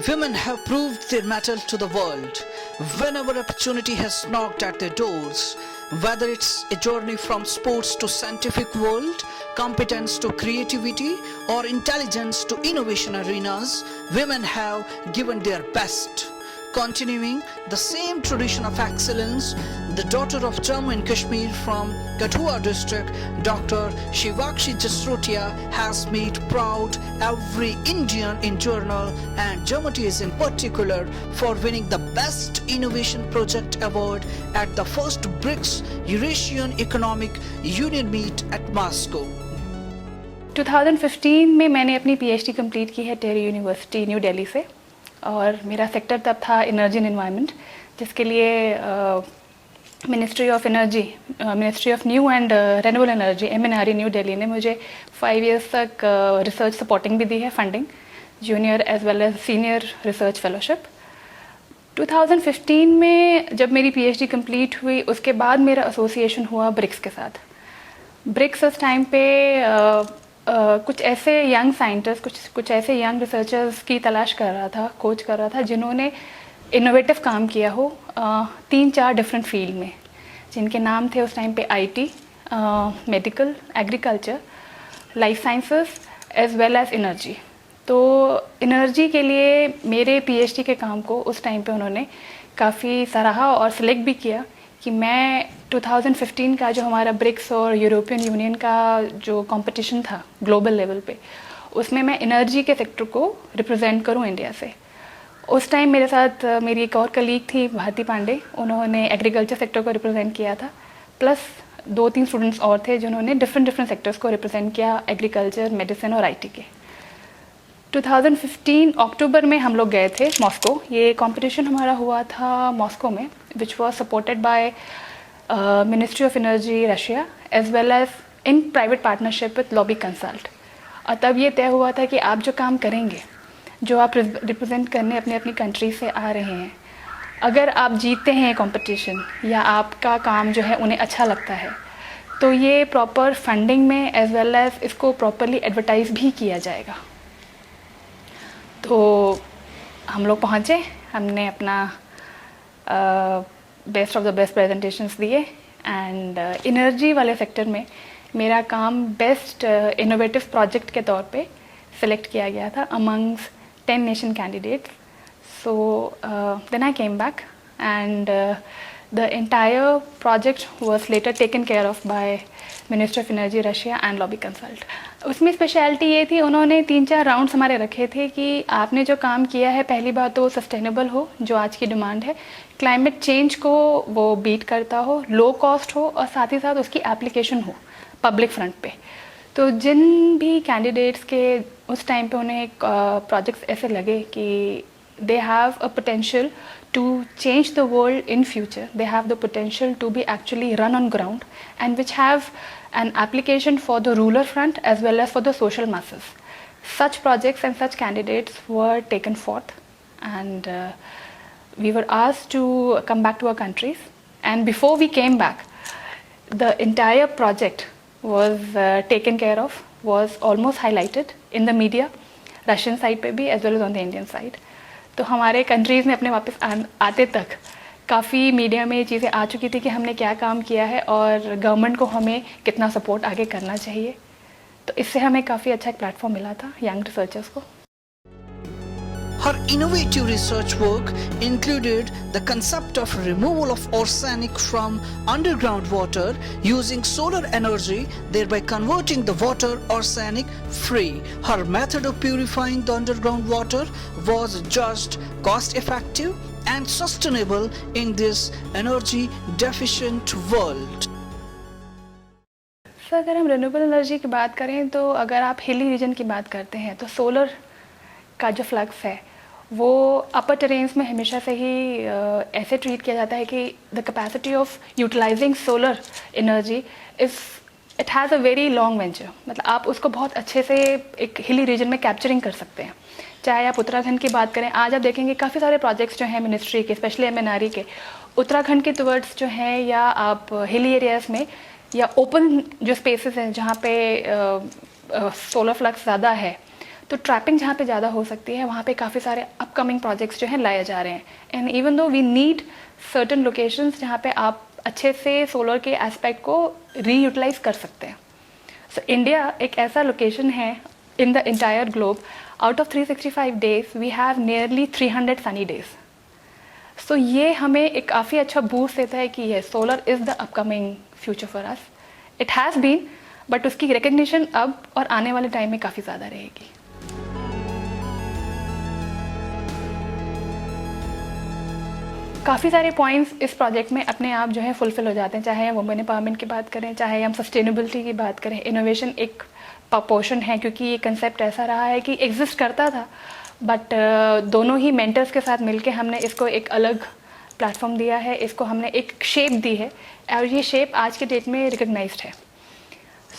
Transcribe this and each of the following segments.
Women have proved their mettle to the world. Whenever opportunity has knocked at their doors, whether it's a journey from sports to scientific world, competence to creativity, or intelligence to innovation arenas, women have given their best. Continuing the same tradition of excellence, the daughter of Jammu and Kashmir from Kathua district, Dr. Shivakshi Jasrotia has made proud every Indian in journal and Jammutis in particular for winning the Best Innovation Project Award at the first BRICS Eurasian Economic Union meet at Moscow. 2015 में मैंने अपनी PhD complete की है टेरी university new Delhi से और मेरा sector तब था एनर्जी एंड एनवायरनमेंट, जिसके लिए ministry of energy, ministry of new and renewable energy MNRE new Delhi ने मुझे 5 इयर्स तक रिसर्च सपोर्टिंग भी दी है, funding, junior as well as senior research fellowship. 2015 में जब मेरी PhD कंप्लीट हुई, उसके बाद मेरा एसोसिएशन हुआ ब्रिक्स के साथ। ब्रिक्स उस टाइम पे कुछ ऐसे यंग साइंटिस्ट, कुछ ऐसे यंग रिसर्चर्स की तलाश कर रहा था, खोज कर रहा था जिन्होंने इनोवेटिव काम किया हो 3-4 डिफरेंट फील्ड में, जिनके नाम थे उस टाइम पे IT, medical, agriculture, life sciences as well as energy. तो एनर्जी के लिए मेरे PhD के काम को उस टाइम पे उन्होंने काफ़ी सराहा और सिलेक्ट भी किया कि मैं 2015 का जो हमारा ब्रिक्स और यूरोपियन यूनियन का जो कंपटीशन था ग्लोबल लेवल पे, उसमें मैं एनर्जी के सेक्टर को रिप्रेजेंट करूं इंडिया से। उस टाइम मेरे साथ मेरी एक और कलीग थी भारती पांडे, उन्होंने एग्रीकल्चर सेक्टर को रिप्रेजेंट किया था, प्लस 2-3 स्टूडेंट्स और थे जिन्होंने डिफरेंट सेक्टर्स को रिप्रेजेंट किया, एग्रीकल्चर, मेडिसिन और IT के। 2015 अक्टूबर में हम लोग गए थे मॉस्को। ये कंपटीशन हमारा हुआ था मॉस्को में, which was supported by ministry of energy Russia as well as in private partnership with lobby consult. और तब ये तय हुआ था कि आप जो काम करेंगे, जो आप रिप्रेजेंट करने अपनी अपनी कंट्री से आ रहे हैं, अगर आप जीतते हैं कंपटीशन या आपका काम जो है उन्हें अच्छा लगता है, तो ये प्रॉपर फंडिंग में एज वेल एज इसको प्रॉपरली एडवर्टाइज भी किया जाएगा। तो हम लोग पहुँचे, हमने अपना best of the best presentations दिए एंड एनर्जी वाले सेक्टर में मेरा काम बेस्ट इनोवेटिव प्रोजेक्ट के तौर पे सिलेक्ट किया गया था amongst 10 nation candidates. So then I came back and the entire project was later taken care of by minister of energy Russia and lobby consult. उसमें स्पेशलिटी ये थी, उन्होंने 3-4 राउंड्स हमारे रखे थे कि आपने जो काम किया है, पहली बात तो सस्टेनेबल हो, जो आज की डिमांड है, क्लाइमेट चेंज को वो बीट करता हो, लो कॉस्ट हो और साथ ही साथ उसकी एप्लीकेशन हो पब्लिक फ्रंट पे। तो जिन भी कैंडिडेट्स के उस टाइम पे उन्हें प्रोजेक्ट्स ऐसे लगे कि they have a potential to change the world in future, they have the potential to be actually run on ground and which have an application for the rural front as well as for the social masses. Such projects and such candidates were taken forth and we were asked to come back to our countries, and before we came back the entire project was taken care of, was almost highlighted in the media, Russian side पे भी as well as on the Indian side. तो हमारे countries में अपने वापस आते तक काफ़ी मीडिया में ये चीज़ें आ चुकी थी कि हमने क्या काम किया है और गवर्नमेंट को हमें कितना सपोर्ट आगे करना चाहिए। तो इससे हमें काफ़ी अच्छा एक प्लेटफॉर्म मिला था यंग रिसर्चर्स को। Her innovative research work included the concept of removal of arsenic from underground water using solar energy, thereby converting the water arsenic free. Her method of purifying the underground water was just cost effective and sustainable in this energy deficient world. Sir, अगर हम renewable energy की बात करें तो अगर आप hilly region की बात करते हैं तो सोलर का जो फ्लक्स है वो अपर टेरेन्स में हमेशा से ही ऐसे ट्रीट किया जाता है कि the capacity of utilising solar energy it has a very long venture, मतलब आप उसको बहुत अच्छे से एक हिली रीजन में कैप्चरिंग कर सकते हैं। चाहे आप उत्तराखंड की बात करें, आज आप देखेंगे काफ़ी सारे प्रोजेक्ट्स जो हैं मिनिस्ट्री के, स्पेशली MNRE के, उत्तराखंड के टुवर्ड्स जो हैं, या आप हिली एरियाज़ में या ओपन जो स्पेसेस हैं जहाँ पे सोलर फ्लक्स ज़्यादा है, तो ट्रैपिंग जहाँ पे ज़्यादा हो सकती है वहाँ पे काफ़ी सारे अपकमिंग प्रोजेक्ट्स जो हैं लाए जा रहे हैं. And even though we need certain locations जहाँ पे आप अच्छे से सोलर के एस्पेक्ट को रीयूटिलाइज कर सकते हैं. सो इंडिया एक ऐसा लोकेशन है in the entire globe, out of 365 days we have nearly 300 sunny days. So ये हमें एक काफ़ी अच्छा बूस्ट देता है कि ये solar is the upcoming future for us. It has been, but उसकी रिकग्निशन अब और आने वाले टाइम में काफ़ी ज़्यादा रहेगी. काफ़ी सारे पॉइंट्स इस प्रोजेक्ट में अपने आप जो है फुलफिल हो जाते हैं, चाहे हम वुमेन एम्पावरमेंट की बात करें, चाहे हम सस्टेनेबिलिटी की बात करें. इनोवेशन एक पोर्शन है क्योंकि ये कंसेप्ट ऐसा रहा है कि एग्जिस्ट करता था, बट दोनों ही मेंटर्स के साथ मिलके हमने इसको एक अलग प्लेटफॉर्म दिया है, इसको हमने एक शेप दी है और ये शेप आज के डेट में रिकग्नाइज्ड है.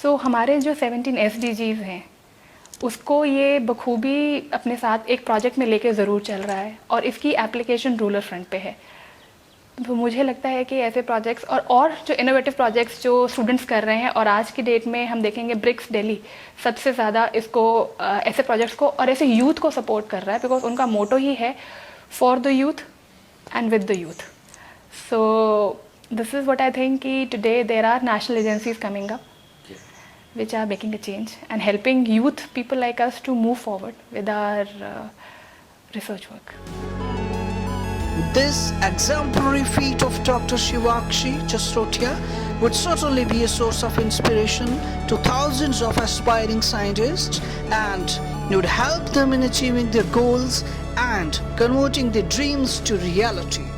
सो हमारे जो 17 SDGs हैं उसको ये बखूबी अपने साथ एक प्रोजेक्ट में लेके ज़रूर चल रहा है और इसकी एप्लीकेशन रूरल फ्रंट पे है. तो मुझे लगता है कि ऐसे प्रोजेक्ट्स और जो इनोवेटिव प्रोजेक्ट्स जो स्टूडेंट्स कर रहे हैं, और आज की डेट में हम देखेंगे ब्रिक्स दिल्ली सबसे ज़्यादा इसको ऐसे प्रोजेक्ट्स को और ऐसे यूथ को सपोर्ट कर रहा है, बिकॉज उनका मोटो ही है for the youth and with the youth. So this is what I think कि today there are national agencies coming up which are making a change and helping youth people like us to move forward with our research work. This exemplary feat of Dr. Shivakshi Jasrotia would certainly be a source of inspiration to thousands of aspiring scientists and would help them in achieving their goals and converting their dreams to reality.